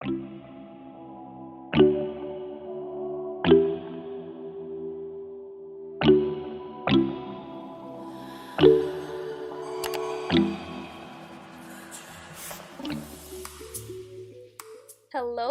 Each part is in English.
Hello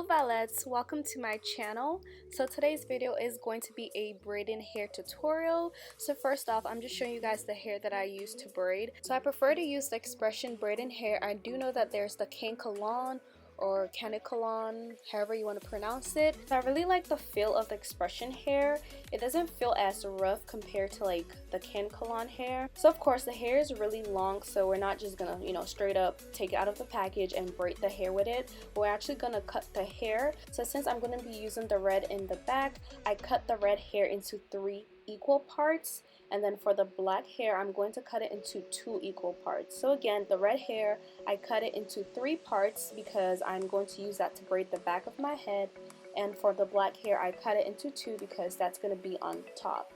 Valettes, welcome to my channel. So today's video is going to be a braiding hair tutorial. So first off, I'm just showing you guys the hair that I use to braid. So I prefer to use the X-Pression Braiding Hair. I do know that there's the Cancolon or Canicolon, however you want to pronounce it. So I really like the feel of the X-Pression hair. It doesn't feel as rough compared to like the Cancolon hair. So of course the hair is really long, so we're not just gonna, straight up take it out of the package and braid the hair with it. We're actually gonna cut the hair. So since I'm gonna be using the red in the back, I cut the red hair into 3 equal parts, and then for the black hair I'm going to cut it into 2 equal parts. So again, the red hair I cut it into 3 parts because I'm going to use that to braid the back of my head, and for the black hair I cut it into 2 because that's going to be on top.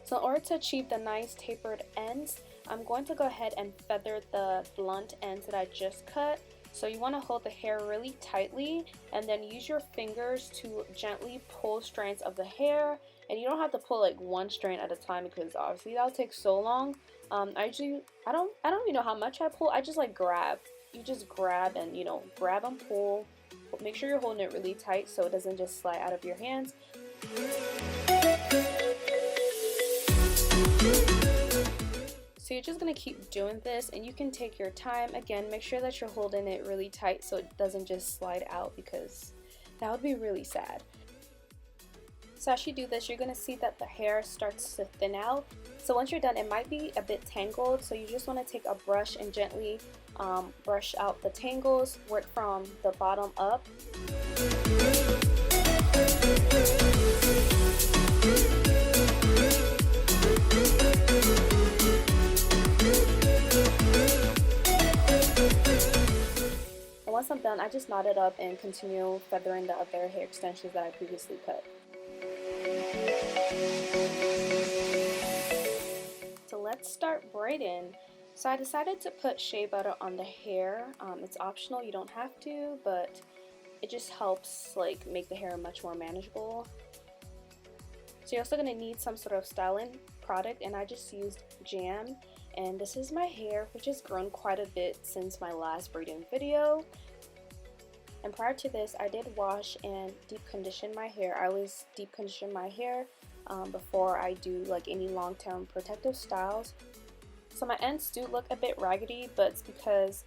So in order to achieve the nice tapered ends, I'm going to go ahead and feather the blunt ends that I just cut. So you want to hold the hair really tightly and then use your fingers to gently pull strands of the hair. And you don't have to pull like one strand at a time because obviously that'll take so long. I don't even know how much I pull. I just like grab. You just grab and grab and pull. Make sure you're holding it really tight so it doesn't just slide out of your hands. So you're just going to keep doing this, and you can take your time. Again, make sure that you're holding it really tight so it doesn't just slide out because that would be really sad. So as you do this, you're going to see that the hair starts to thin out. So once you're done, it might be a bit tangled, so you just want to take a brush and gently brush out the tangles, work from the bottom up. Once I'm done, I just knot it up and continue feathering the other hair extensions that I previously cut. So let's start braiding. So I decided to put shea butter on the hair. It's optional, you don't have to, but it just helps like make the hair much more manageable. So you're also going to need some sort of styling product, and I just used jam. And this is my hair, which has grown quite a bit since my last braiding video. And prior to this, I did wash and deep condition my hair. I always deep condition my hair before I do like any long-term protective styles. So my ends do look a bit raggedy, but it's because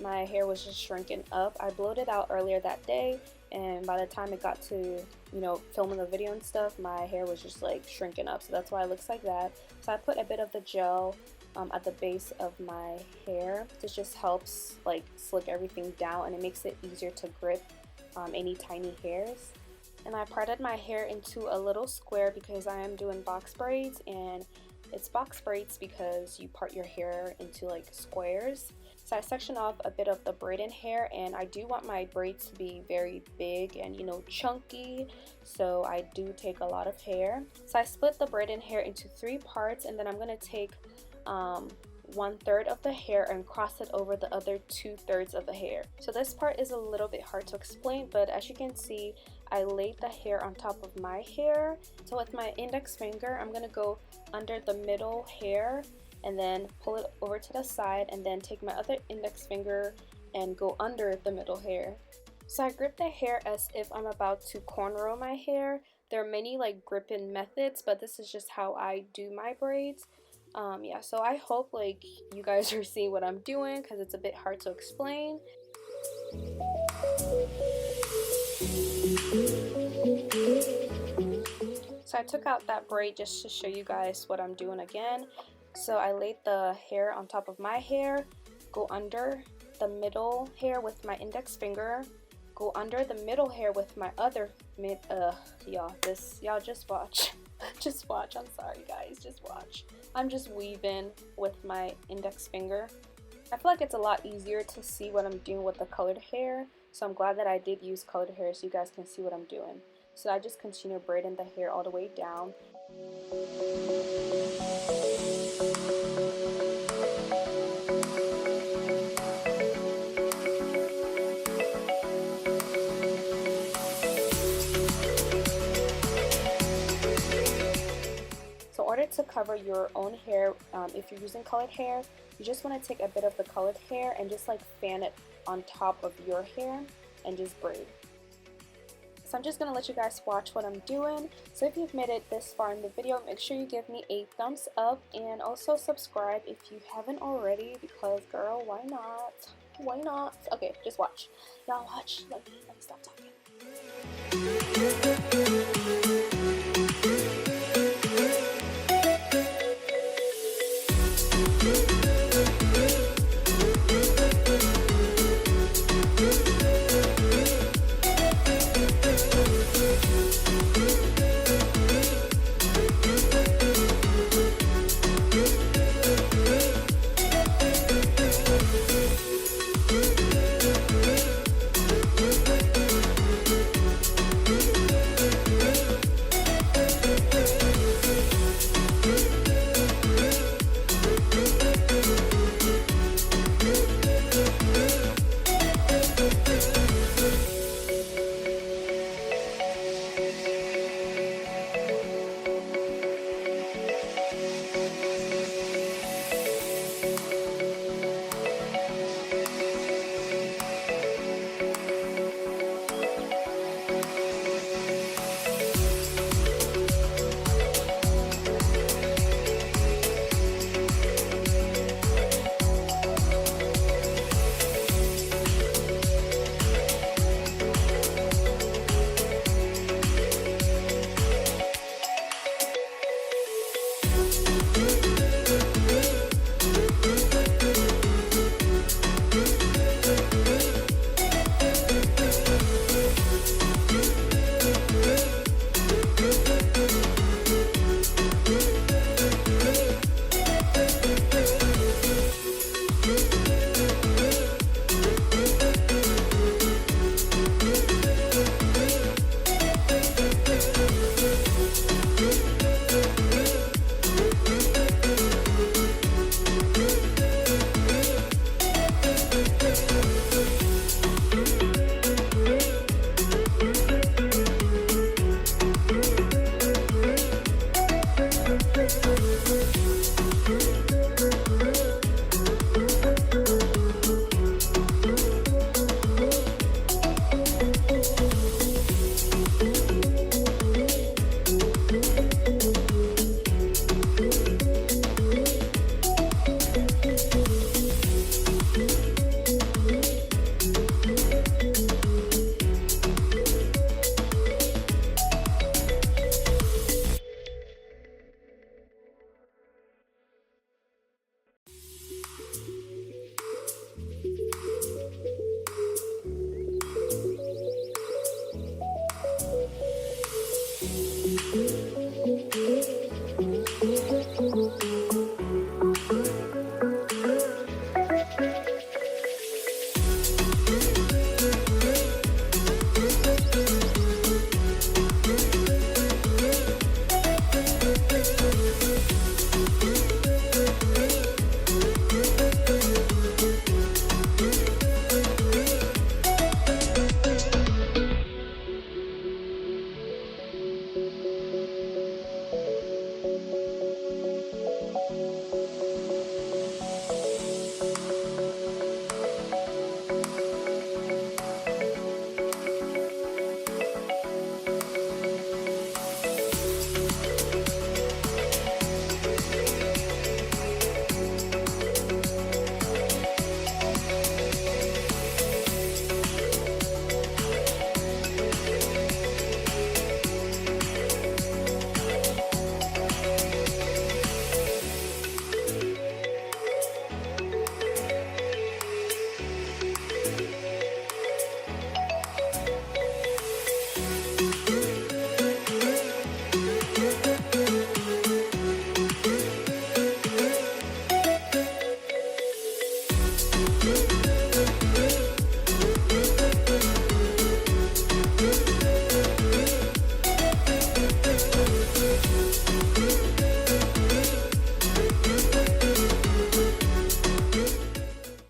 my hair was just shrinking up. I blowed it out earlier that day, and by the time it got to filming the video and stuff, my hair was just like shrinking up, so that's why it looks like that. So I put a bit of the gel at the base of my hair. This just helps like slick everything down, and it makes it easier to grip any tiny hairs. And I parted my hair into a little square because I am doing box braids, and it's box braids because you part your hair into like squares. So I section off a bit of the braiding hair, and I do want my braids to be very big and chunky, so I do take a lot of hair. So I split the braiding hair into 3 parts, and then I'm going to take 1/3 of the hair and cross it over the other 2/3 of the hair. So this part is a little bit hard to explain, but as you can see, I laid the hair on top of my hair. So with my index finger, I'm gonna go under the middle hair and then pull it over to the side, and then take my other index finger and go under the middle hair. So I grip the hair as if I'm about to cornrow my hair. There are many like gripping methods, but this is just how I do my braids. Yeah, so I hope like you guys are seeing what I'm doing because it's a bit hard to explain. So I took out that braid just to show you guys what I'm doing again. So I laid the hair on top of my hair, go under the middle hair with my index finger, go under the middle hair with my other y'all just watch. Just watch. I'm sorry guys, just watch. I'm just weaving with my index finger. I feel like it's a lot easier to see what I'm doing with the colored hair, so I'm glad that I did use colored hair so you guys can see what I'm doing. So I just continue braiding the hair all the way down. So in order to cover your own hair, if you're using colored hair, you just want to take a bit of the colored hair and just like fan it on top of your hair and just braid. So I'm just going to let you guys watch what I'm doing. So if you've made it this far in the video, make sure you give me a thumbs up and also subscribe if you haven't already, because girl, why not? Why not? Okay, just watch. Y'all watch. Let me stop talking.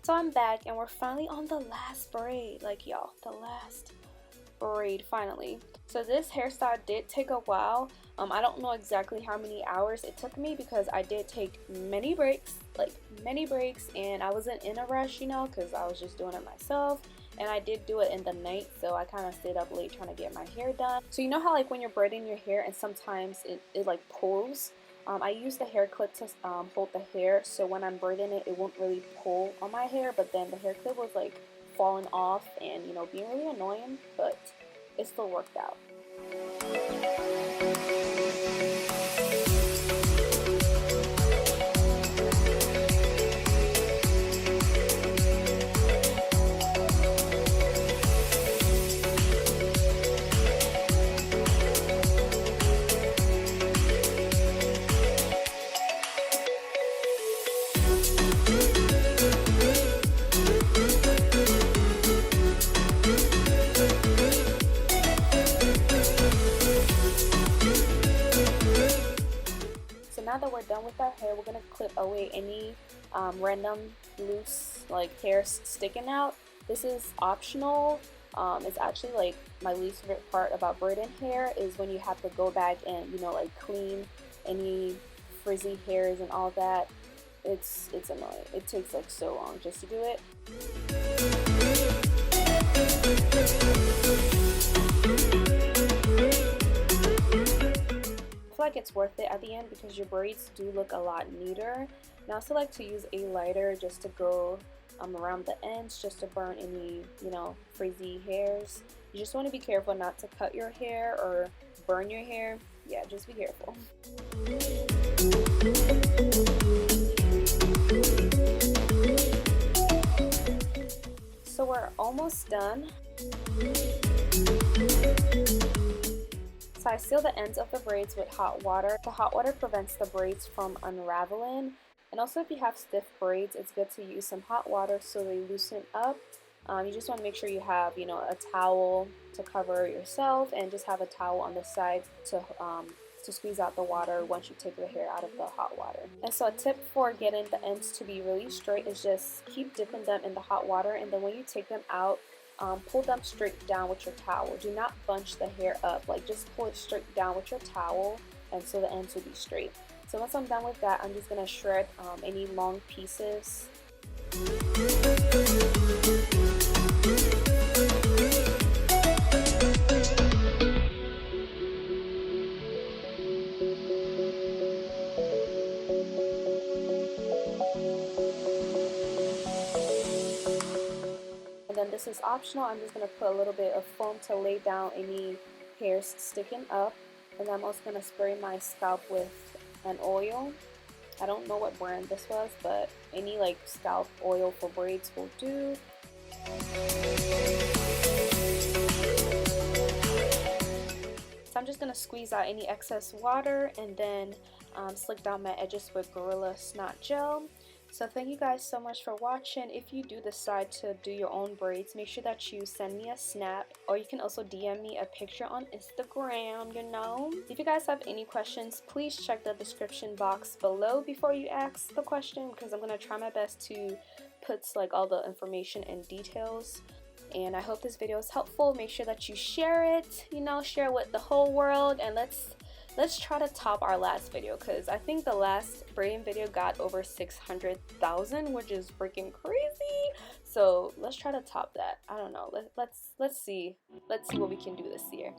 So I'm back and we're finally on the last braid, like y'all, the last braid finally. So this hairstyle did take a while. I don't know exactly how many hours it took me because I did take many breaks, and I wasn't in a rush, you know, because I was just doing it myself. And I did do it in the night, so I kind of stayed up late trying to get my hair done. So you know how like when you're braiding your hair and sometimes it like pulls? I use the hair clip to hold the hair, so when I'm braiding it, it won't really pull on my hair, but then the hair clip was like falling off and, you know, being really annoying, but it still worked out. Now that we're done with our hair, we're going to clip away any random loose like hair sticking out. This is optional. It's actually like my least favorite part about braiding hair is when you have to go back and, you know, like clean any frizzy hairs and all that. It's annoying. It takes like so long just to do it. I feel like it's worth it at the end because your braids do look a lot neater. And I also like to use a lighter just to go around the ends just to burn any, you know, frizzy hairs. You just want to be careful not to cut your hair or burn your hair. Yeah, just be careful. So we're almost done. So I seal the ends of the braids with hot water. The hot water prevents the braids from unraveling. And also if you have stiff braids, it's good to use some hot water so they loosen up. You just want to make sure you have, you know, a towel to cover yourself and just have a towel on the side to squeeze out the water once you take the hair out of the hot water. And so a tip for getting the ends to be really straight is just keep dipping them in the hot water, and then when you take them out, pull them straight down with your towel. Do not bunch the hair up, like just pull it straight down with your towel, and so the ends will be straight. So once I'm done with that, I'm just going to shred any long pieces. Then this is optional. I'm just going to put a little bit of foam to lay down any hairs sticking up, and then I'm also going to spray my scalp with an oil. I don't know what brand this was, but any like scalp oil for braids will do. So I'm just going to squeeze out any excess water and then slick down my edges with Gorilla Snot Gel. So thank you guys so much for watching. If you do decide to do your own braids, make sure that you send me a snap, or you can also DM me a picture on Instagram, you know. If you guys have any questions, please check the description box below before you ask the question, because I'm going to try my best to put like all the information and details. And I hope this video is helpful. Make sure that you share it, you know, share it with the whole world, and let's try to top our last video, because I think the last braiding video got over 600,000, which is freaking crazy. So let's try to top that. I don't know. Let's see what we can do this year.